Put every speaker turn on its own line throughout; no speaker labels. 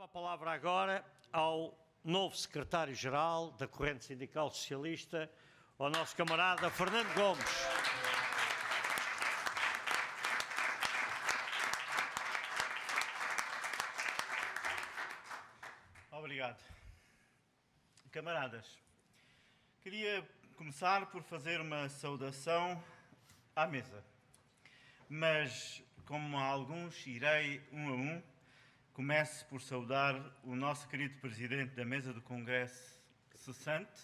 Dava a palavra agora ao novo secretário-geral da Corrente Sindical Socialista, ao nosso camarada Fernando Gomes.
Obrigado. Camaradas, queria começar por fazer uma saudação à mesa, mas, como a alguns irei um a um, comece por saudar o nosso querido Presidente da Mesa do Congresso cessante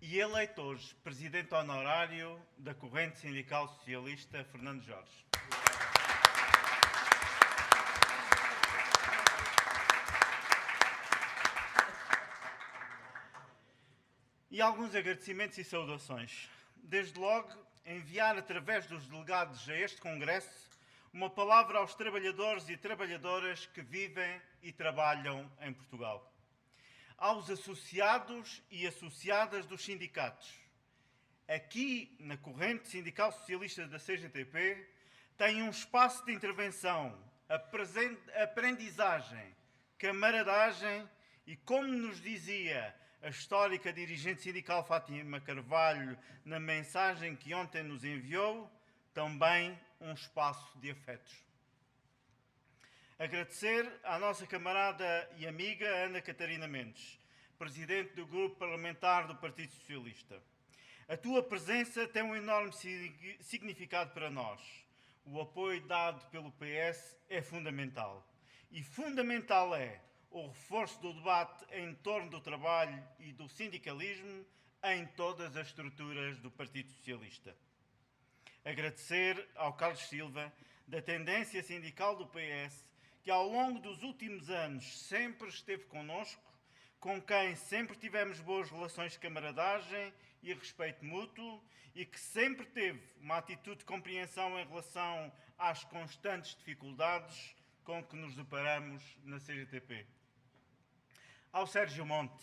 e eleito hoje Presidente Honorário da Corrente Sindical Socialista, Fernando Jorge. E alguns agradecimentos e saudações. Desde logo, enviar através dos delegados a este Congresso uma palavra aos trabalhadores e trabalhadoras que vivem e trabalham em Portugal. Aos associados e associadas dos sindicatos. Aqui, na Corrente Sindical Socialista da CGTP, tem um espaço de intervenção, aprendizagem, camaradagem e, como nos dizia a histórica dirigente sindical Fátima Carvalho na mensagem que ontem nos enviou, também um espaço de afetos. Agradecer à nossa camarada e amiga Ana Catarina Mendes, Presidente do Grupo Parlamentar do Partido Socialista. A tua presença tem um enorme significado para nós. O apoio dado pelo PS é fundamental. E fundamental é o reforço do debate em torno do trabalho e do sindicalismo em todas as estruturas do Partido Socialista. Agradecer ao Carlos Silva, da tendência sindical do PS, que ao longo dos últimos anos sempre esteve connosco, com quem sempre tivemos boas relações de camaradagem e respeito mútuo e que sempre teve uma atitude de compreensão em relação às constantes dificuldades com que nos deparamos na CGTP. Ao Sérgio Monte,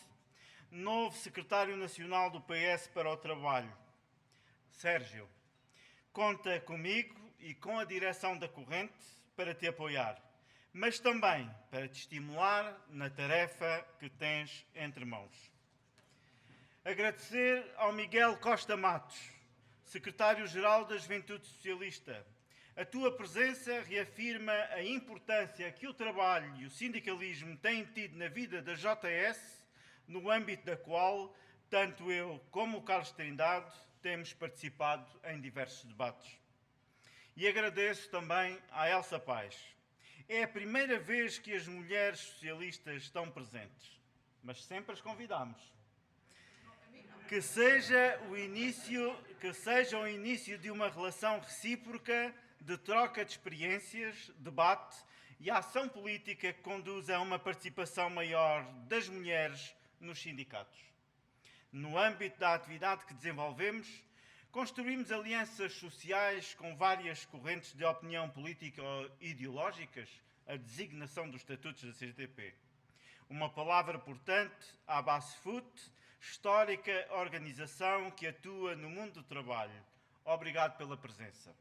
novo secretário nacional do PS para o Trabalho. Sérgio, conta comigo e com a direção da Corrente para te apoiar, mas também para te estimular na tarefa que tens entre mãos. Agradecer ao Miguel Costa Matos, secretário-geral da Juventude Socialista. A tua presença reafirma a importância que o trabalho e o sindicalismo têm tido na vida da JS, no âmbito da qual tanto eu como o Carlos Trindade temos participado em diversos debates. E agradeço também à Elsa Paz. É a primeira vez que as mulheres socialistas estão presentes, mas sempre as convidamos. Que seja o início de uma relação recíproca de troca de experiências, debate e ação política que conduz a uma participação maior das mulheres nos sindicatos. No âmbito da atividade que desenvolvemos, construímos alianças sociais com várias correntes de opinião política ou ideológicas, a designação dos estatutos da CGTP. Uma palavra, portanto, à Basfoot, histórica organização que atua no mundo do trabalho. Obrigado pela presença.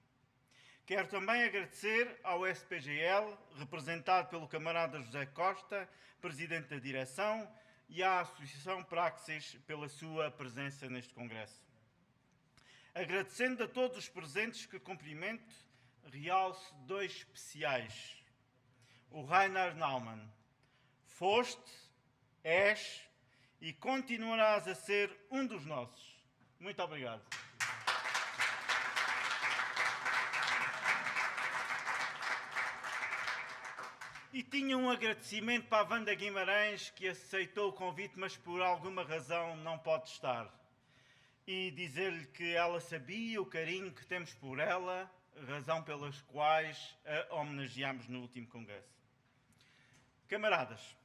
Quero também agradecer ao SPGL, representado pelo camarada José Costa, Presidente da Direção, e à Associação Praxis pela sua presença neste Congresso. Agradecendo a todos os presentes que cumprimento, realço dois especiais. O Rainer Naumann. Foste, és e continuarás a ser um dos nossos. Muito obrigado. E tinha um agradecimento para a Wanda Guimarães, que aceitou o convite, mas por alguma razão não pode estar. E dizer-lhe que ela sabia o carinho que temos por ela, razão pelas quais a homenageámos no último Congresso. Camaradas,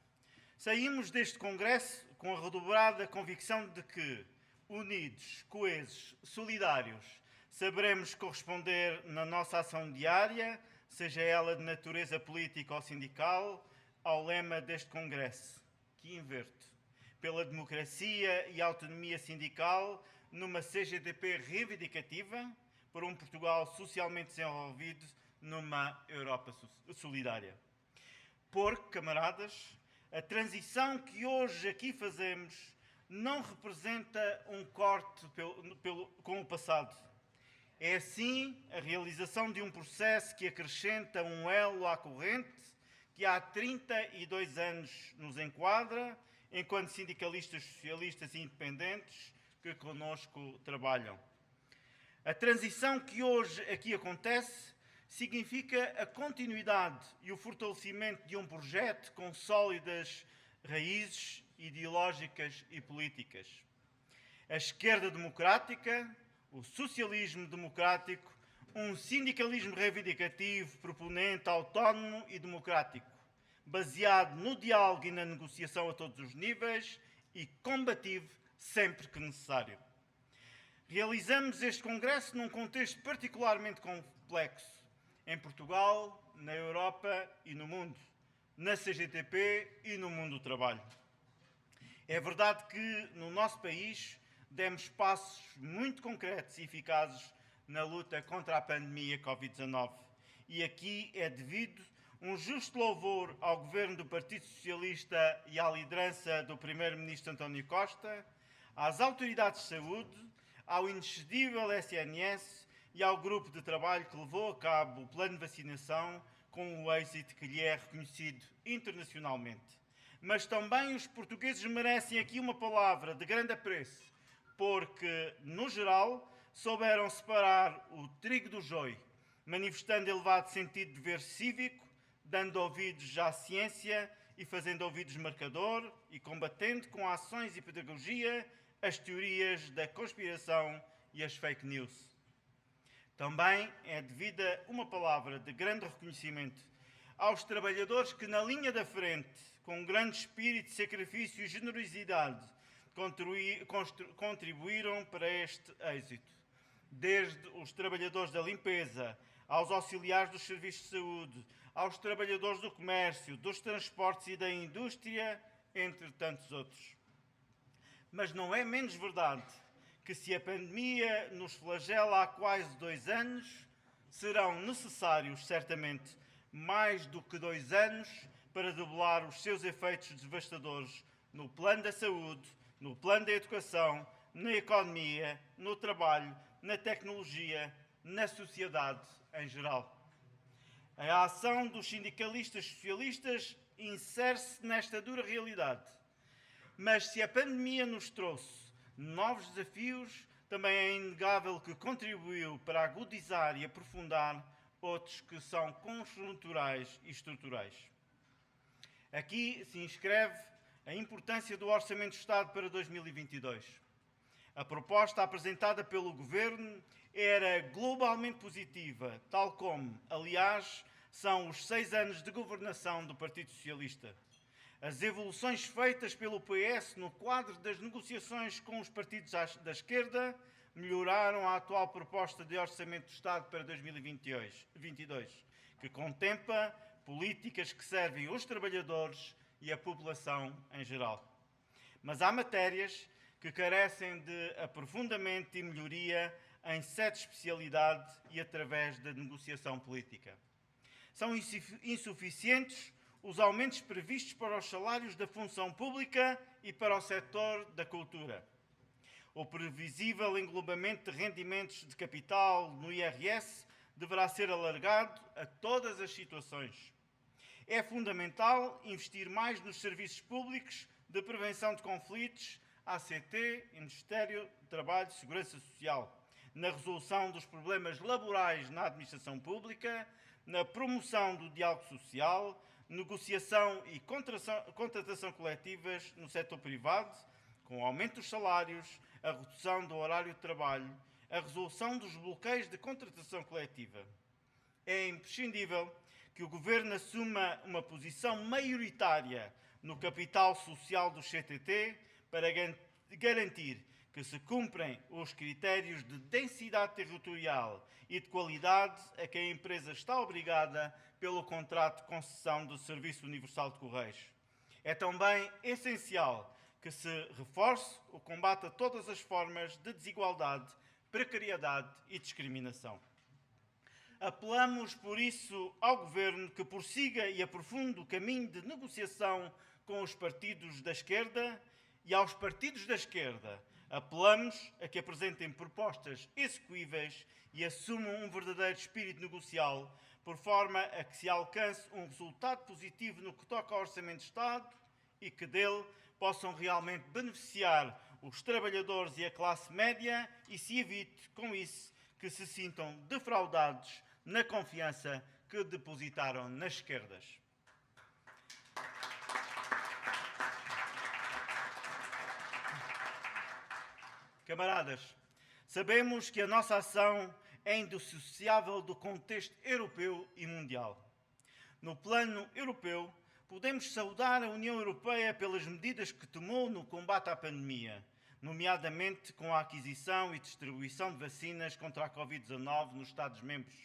saímos deste Congresso com a redobrada convicção de que, unidos, coesos, solidários, saberemos corresponder na nossa ação diária, seja ela de natureza política ou sindical, ao lema deste Congresso, que inverte pela democracia e autonomia sindical numa CGTP reivindicativa, por um Portugal socialmente desenvolvido numa Europa solidária. Porque, camaradas, a transição que hoje aqui fazemos não representa um corte com o passado. É, sim, a realização de um processo que acrescenta um elo à corrente que há 32 anos nos enquadra, enquanto sindicalistas socialistas e independentes que connosco trabalham. A transição que hoje aqui acontece significa a continuidade e o fortalecimento de um projeto com sólidas raízes ideológicas e políticas. A esquerda democrática, o socialismo democrático, um sindicalismo reivindicativo, proponente, autónomo e democrático, baseado no diálogo e na negociação a todos os níveis e combativo sempre que necessário. Realizamos este congresso num contexto particularmente complexo, em Portugal, na Europa e no mundo, na CGTP e no mundo do trabalho. É verdade que no nosso país demos passos muito concretos e eficazes na luta contra a pandemia Covid-19. E aqui é devido um justo louvor ao governo do Partido Socialista e à liderança do Primeiro-Ministro António Costa, às autoridades de saúde, ao inexcedível SNS e ao grupo de trabalho que levou a cabo o plano de vacinação com o êxito que lhe é reconhecido internacionalmente. Mas também os portugueses merecem aqui uma palavra de grande apreço, porque, no geral, souberam separar o trigo do joio, manifestando elevado sentido de dever cívico, dando ouvidos à ciência e fazendo ouvidos marcador e combatendo com ações e pedagogia as teorias da conspiração e as fake news. Também é devida uma palavra de grande reconhecimento aos trabalhadores que, na linha da frente, com grande espírito de sacrifício e generosidade, contribuíram para este êxito. Desde os trabalhadores da limpeza, aos auxiliares dos serviços de saúde, aos trabalhadores do comércio, dos transportes e da indústria, entre tantos outros. Mas não é menos verdade que, se a pandemia nos flagela há quase 2 anos, serão necessários, certamente, mais do que 2 anos para debelar os seus efeitos devastadores no plano da saúde, no plano da educação, na economia, no trabalho, na tecnologia, na sociedade em geral. A ação dos sindicalistas socialistas insere-se nesta dura realidade. Mas se a pandemia nos trouxe novos desafios, também é inegável que contribuiu para agudizar e aprofundar outros que são conjunturais e estruturais. Aqui se inscreve a importância do Orçamento de Estado para 2022. A proposta apresentada pelo Governo era globalmente positiva, tal como, aliás, são os 6 anos de governação do Partido Socialista. As evoluções feitas pelo PS no quadro das negociações com os partidos da esquerda melhoraram a atual proposta de Orçamento de Estado para 2022, que contempla políticas que servem os trabalhadores e a população em geral. Mas há matérias que carecem de aprofundamento e melhoria em sede especialidade e através da negociação política. São insuficientes os aumentos previstos para os salários da função pública e para o setor da cultura. O previsível englobamento de rendimentos de capital no IRS deverá ser alargado a todas as situações. É fundamental investir mais nos serviços públicos de prevenção de conflitos, ACT, Ministério do Trabalho e Segurança Social, na resolução dos problemas laborais na administração pública, na promoção do diálogo social, negociação e contratação coletivas no setor privado, com o aumento dos salários, a redução do horário de trabalho, a resolução dos bloqueios de contratação coletiva. É imprescindível que o Governo assuma uma posição maioritária no capital social do CTT para garantir que se cumprem os critérios de densidade territorial e de qualidade a que a empresa está obrigada pelo contrato de concessão do Serviço Universal de Correios. É também essencial que se reforce o combate a todas as formas de desigualdade, precariedade e discriminação. apelamos, por isso, ao Governo que prossiga e aprofunde o caminho de negociação com os partidos da esquerda, e aos partidos da esquerda apelamos a que apresentem propostas execuíveis e assumam um verdadeiro espírito negocial, por forma a que se alcance um resultado positivo no que toca ao Orçamento de Estado e que dele possam realmente beneficiar os trabalhadores e a classe média e se evite, com isso, que se sintam defraudados na confiança que depositaram nas esquerdas. Camaradas, sabemos que a nossa ação é indissociável do contexto europeu e mundial. No plano europeu, podemos saudar a União Europeia pelas medidas que tomou no combate à pandemia, nomeadamente com a aquisição e distribuição de vacinas contra a Covid-19 nos Estados-membros,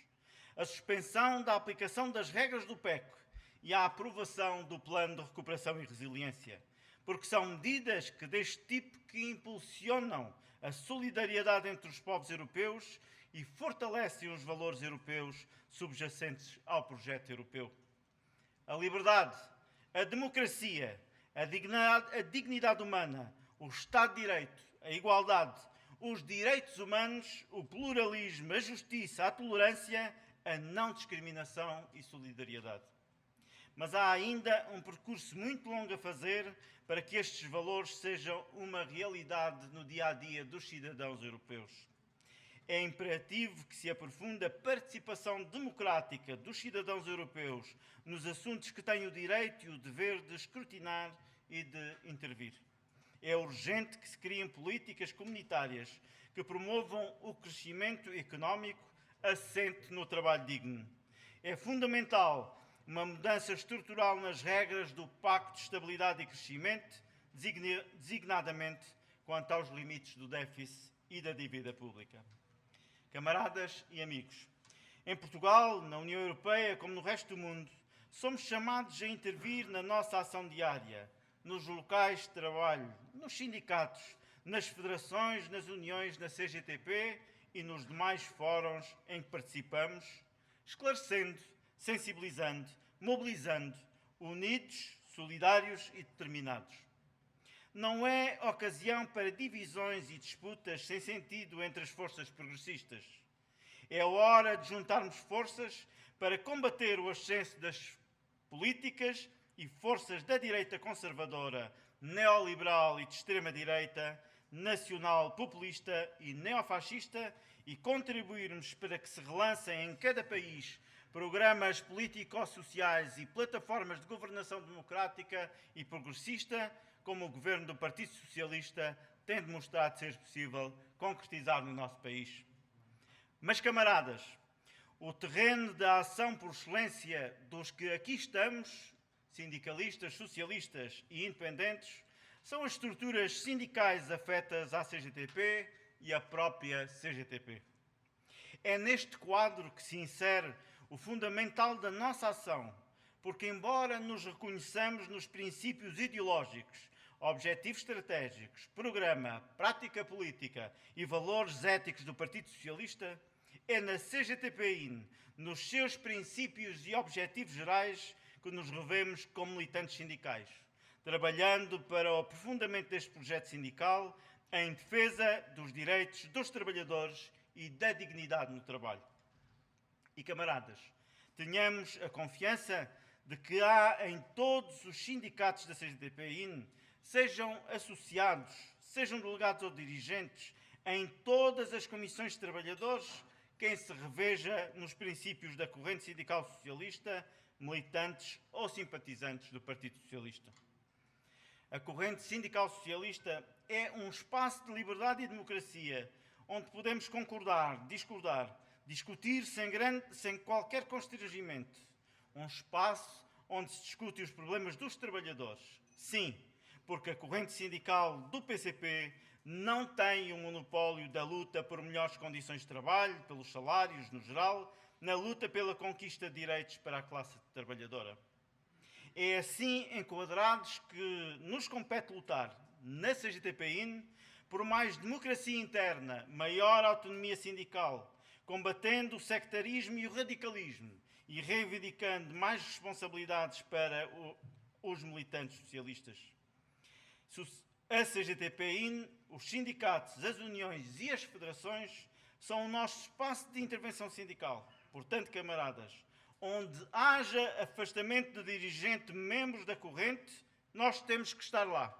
a suspensão da aplicação das regras do PEC e a aprovação do Plano de Recuperação e Resiliência, porque são medidas deste tipo que impulsionam a solidariedade entre os povos europeus e fortalecem os valores europeus subjacentes ao projeto europeu. A liberdade, a democracia, a dignidade humana, o Estado de Direito, a igualdade, os direitos humanos, o pluralismo, a justiça, a tolerância, a não discriminação e solidariedade. Mas há ainda um percurso muito longo a fazer para que estes valores sejam uma realidade no dia-a-dia dos cidadãos europeus. É imperativo que se aprofunde a participação democrática dos cidadãos europeus nos assuntos que têm o direito e o dever de escrutinar e de intervir. É urgente que se criem políticas comunitárias que promovam o crescimento económico assente no trabalho digno. É fundamental uma mudança estrutural nas regras do Pacto de Estabilidade e Crescimento, designadamente quanto aos limites do déficit e da dívida pública. Camaradas e amigos, em Portugal, na União Europeia, como no resto do mundo, somos chamados a intervir na nossa ação diária, nos locais de trabalho, nos sindicatos, nas federações, nas uniões, na CGTP e nos demais fóruns em que participamos, esclarecendo, sensibilizando, mobilizando, unidos, solidários e determinados. Não é ocasião para divisões e disputas sem sentido entre as forças progressistas. É hora de juntarmos forças para combater o ascenso das políticas e forças da direita conservadora, neoliberal e de extrema-direita, nacional, populista e neofascista e contribuirmos para que se relancem em cada país programas político-sociais e plataformas de governação democrática e progressista, como o governo do Partido Socialista tem demonstrado ser possível concretizar no nosso país. Mas, camaradas, o terreno da ação por excelência dos que aqui estamos, sindicalistas, socialistas e independentes, são as estruturas sindicais afetas à CGTP e à própria CGTP. É neste quadro que se insere o fundamental da nossa ação, porque, embora nos reconheçamos nos princípios ideológicos, objetivos estratégicos, programa, prática política e valores éticos do Partido Socialista, é na CGTP-IN, nos seus princípios e objetivos gerais, que nos revemos como militantes sindicais, trabalhando para o aprofundamento deste projeto sindical em defesa dos direitos dos trabalhadores e da dignidade no trabalho. E, camaradas, tenhamos a confiança de que há em todos os sindicatos da CGTP-IN, sejam associados, sejam delegados ou dirigentes, em todas as comissões de trabalhadores, quem se reveja nos princípios da corrente sindical socialista, militantes ou simpatizantes do Partido Socialista. A corrente sindical socialista é um espaço de liberdade e democracia, onde podemos concordar, discordar, discutir sem qualquer constrangimento. Um espaço onde se discutem os problemas dos trabalhadores. Sim, porque a corrente sindical do PCP não tem um monopólio da luta por melhores condições de trabalho, pelos salários no geral, na luta pela conquista de direitos para a classe trabalhadora. É assim enquadrados que nos compete lutar na CGTP-IN por mais democracia interna, maior autonomia sindical, combatendo o sectarismo e o radicalismo e reivindicando mais responsabilidades para os militantes socialistas. A CGTP-IN, os sindicatos, as uniões e as federações são o nosso espaço de intervenção sindical. Portanto, camaradas, onde haja afastamento de dirigente membros da corrente, nós temos que estar lá,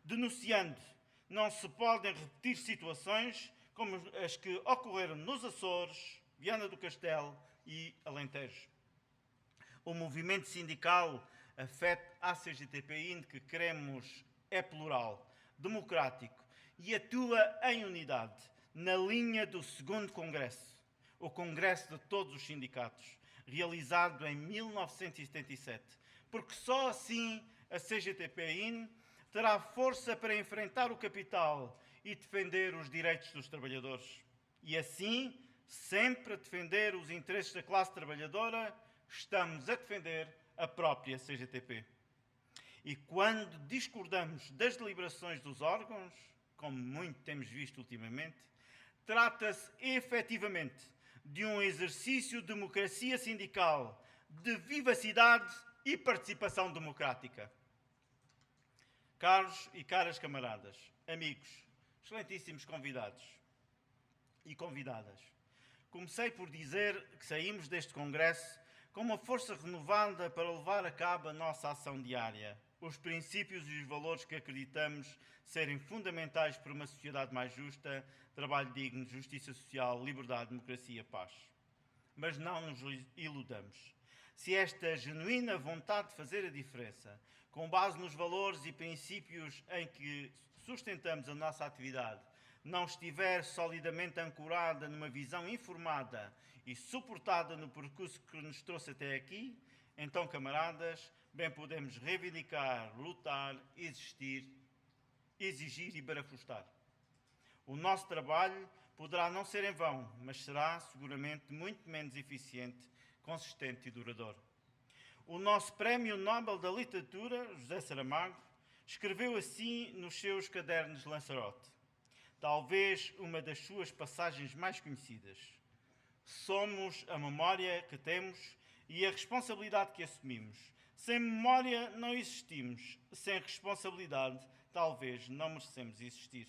denunciando. Não se podem repetir situações como as que ocorreram nos Açores, Viana do Castelo e Alentejo. O movimento sindical a CGTP-IN que queremos é plural, democrático e atua em unidade, na linha do 2º Congresso, o Congresso de todos os sindicatos, realizado em 1977, porque só assim a CGTP-IN terá força para enfrentar o capital e defender os direitos dos trabalhadores. E assim, sempre a defender os interesses da classe trabalhadora, estamos a defender a própria CGTP. E quando discordamos das deliberações dos órgãos, como muito temos visto ultimamente, trata-se efetivamente de um exercício de democracia sindical, de vivacidade e participação democrática. Caros e caras camaradas, amigos, excelentíssimos convidados e convidadas, comecei por dizer que saímos deste congresso com uma força renovada para levar a cabo a nossa ação diária, os princípios e os valores que acreditamos serem fundamentais para uma sociedade mais justa, trabalho digno, justiça social, liberdade, democracia, paz. Mas não nos iludamos. Se esta genuína vontade de fazer a diferença, com base nos valores e princípios em que sustentamos a nossa atividade, não estiver solidamente ancorada numa visão informada e suportada no percurso que nos trouxe até aqui, então, camaradas, bem podemos reivindicar, lutar, exigir e barafustar. O nosso trabalho poderá não ser em vão, mas será seguramente muito menos eficiente, consistente e duradouro. O nosso Prémio Nobel da Literatura, José Saramago, escreveu assim nos seus cadernos de Lanzarote, talvez uma das suas passagens mais conhecidas. Somos a memória que temos e a responsabilidade que assumimos. Sem memória não existimos, sem responsabilidade talvez não merecemos existir.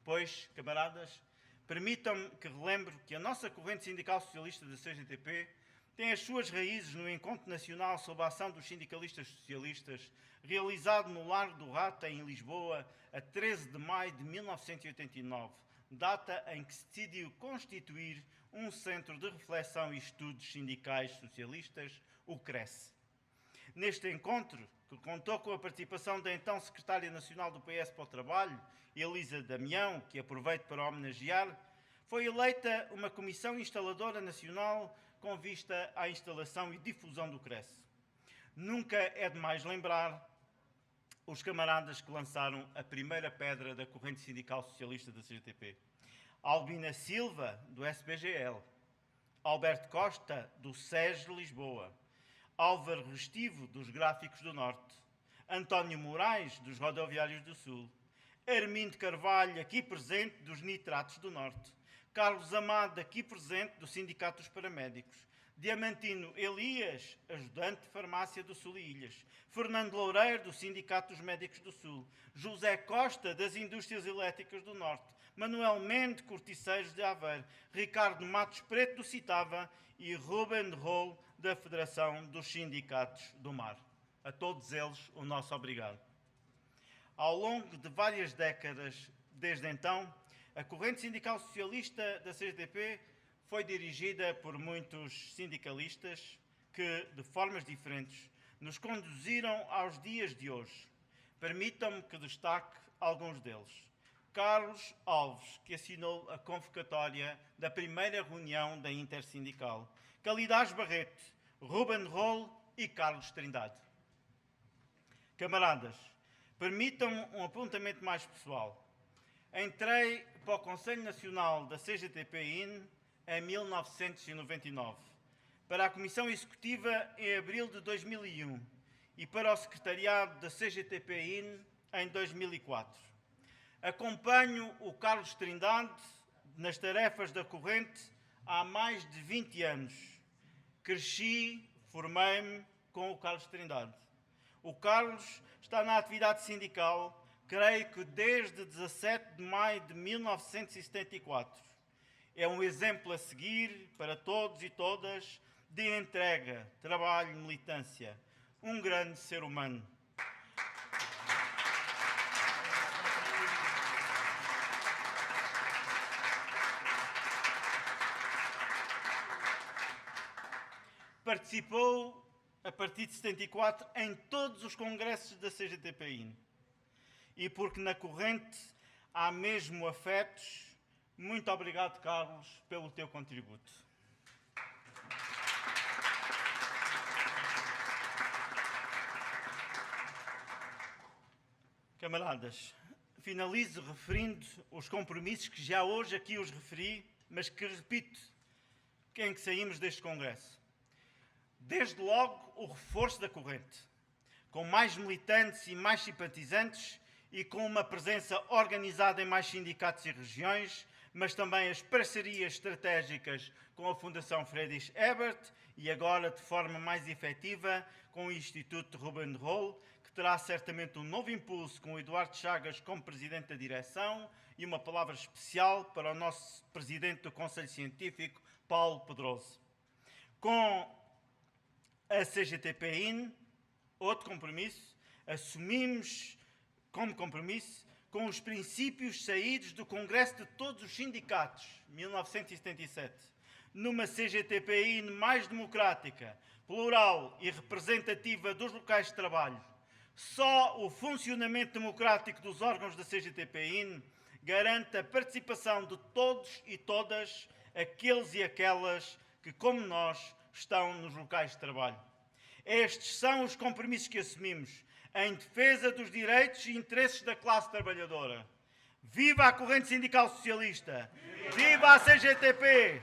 Pois, camaradas, permitam-me que relembre que a nossa corrente sindical socialista da CGTP tem as suas raízes no Encontro Nacional sob a ação dos sindicalistas socialistas, realizado no Largo do Rata, em Lisboa, a 13 de maio de 1989, data em que se decidiu constituir um Centro de Reflexão e Estudos Sindicais Socialistas, o CRES. Neste encontro, que contou com a participação da então Secretária Nacional do PS para o Trabalho, Elisa Damião, que aproveito para homenagear, foi eleita uma Comissão Instaladora Nacional com vista à instalação e difusão do CRES. Nunca é demais lembrar os camaradas que lançaram a primeira pedra da corrente sindical socialista da CGTP. Albina Silva, do SBGL, Alberto Costa, do SES de Lisboa, Álvaro Restivo, dos Gráficos do Norte, António Moraes, dos Rodoviários do Sul, Armindo Carvalho, aqui presente, dos Nitratos do Norte, Carlos Amado, aqui presente, do Sindicato dos Paramédicos, Diamantino Elias, ajudante de farmácia do Sul e Ilhas, Fernando Loureiro, do Sindicato dos Médicos do Sul, José Costa, das Indústrias Elétricas do Norte, Manuel Mendes, Corticeiros de Aveiro, Ricardo Matos Preto, do Citava e Ruben Roll, da Federação dos Sindicatos do Mar. A todos eles, o nosso obrigado. Ao longo de várias décadas, desde então, a corrente sindical socialista da CGTP foi dirigida por muitos sindicalistas que, de formas diferentes, nos conduziram aos dias de hoje. Permitam-me que destaque alguns deles. Carlos Alves, que assinou a convocatória da primeira reunião da Intersindical. Calidás Barreto, Ruben Roll e Carlos Trindade. Camaradas, permitam-me um apontamento mais pessoal. Entrei para o Conselho Nacional da CGTP-IN em 1999, para a Comissão Executiva em abril de 2001 e para o Secretariado da CGTP-IN em 2004. Acompanho o Carlos Trindade nas tarefas da corrente há mais de 20 anos. Cresci, formei-me com o Carlos Trindade. O Carlos está na atividade sindical, creio que desde 17 de maio de 1974. É um exemplo a seguir para todos e todas de entrega, trabalho e militância. Um grande ser humano. Participou, a partir de 74, em todos os congressos da CGTPI. E porque na corrente há mesmo afetos, muito obrigado, Carlos, pelo teu contributo. Camaradas, finalizo referindo os compromissos que já hoje aqui os referi, mas que repito em que saímos deste congresso. Desde logo, o reforço da corrente, com mais militantes e mais simpatizantes e com uma presença organizada em mais sindicatos e regiões, mas também as parcerias estratégicas com a Fundação Friedrich Ebert e agora, de forma mais efetiva, com o Instituto Ruben de Rol, que terá certamente um novo impulso com o Eduardo Chagas como Presidente da Direção e uma palavra especial para o nosso Presidente do Conselho Científico, Paulo Pedroso. Com a CGTPI, outro compromisso, assumimos como compromisso com os princípios saídos do Congresso de Todos os Sindicatos, 1977, numa CGTPI mais democrática, plural e representativa dos locais de trabalho. Só o funcionamento democrático dos órgãos da CGTPI garante a participação de todos e todas aqueles e aquelas que, como nós, estão nos locais de trabalho. Estes são os compromissos que assumimos em defesa dos direitos e interesses da classe trabalhadora. Viva a corrente sindical socialista! Viva a CGTP!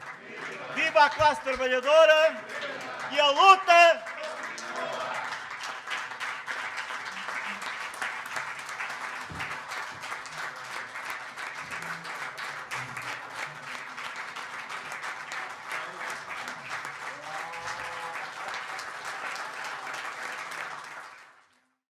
Viva a classe trabalhadora! E a luta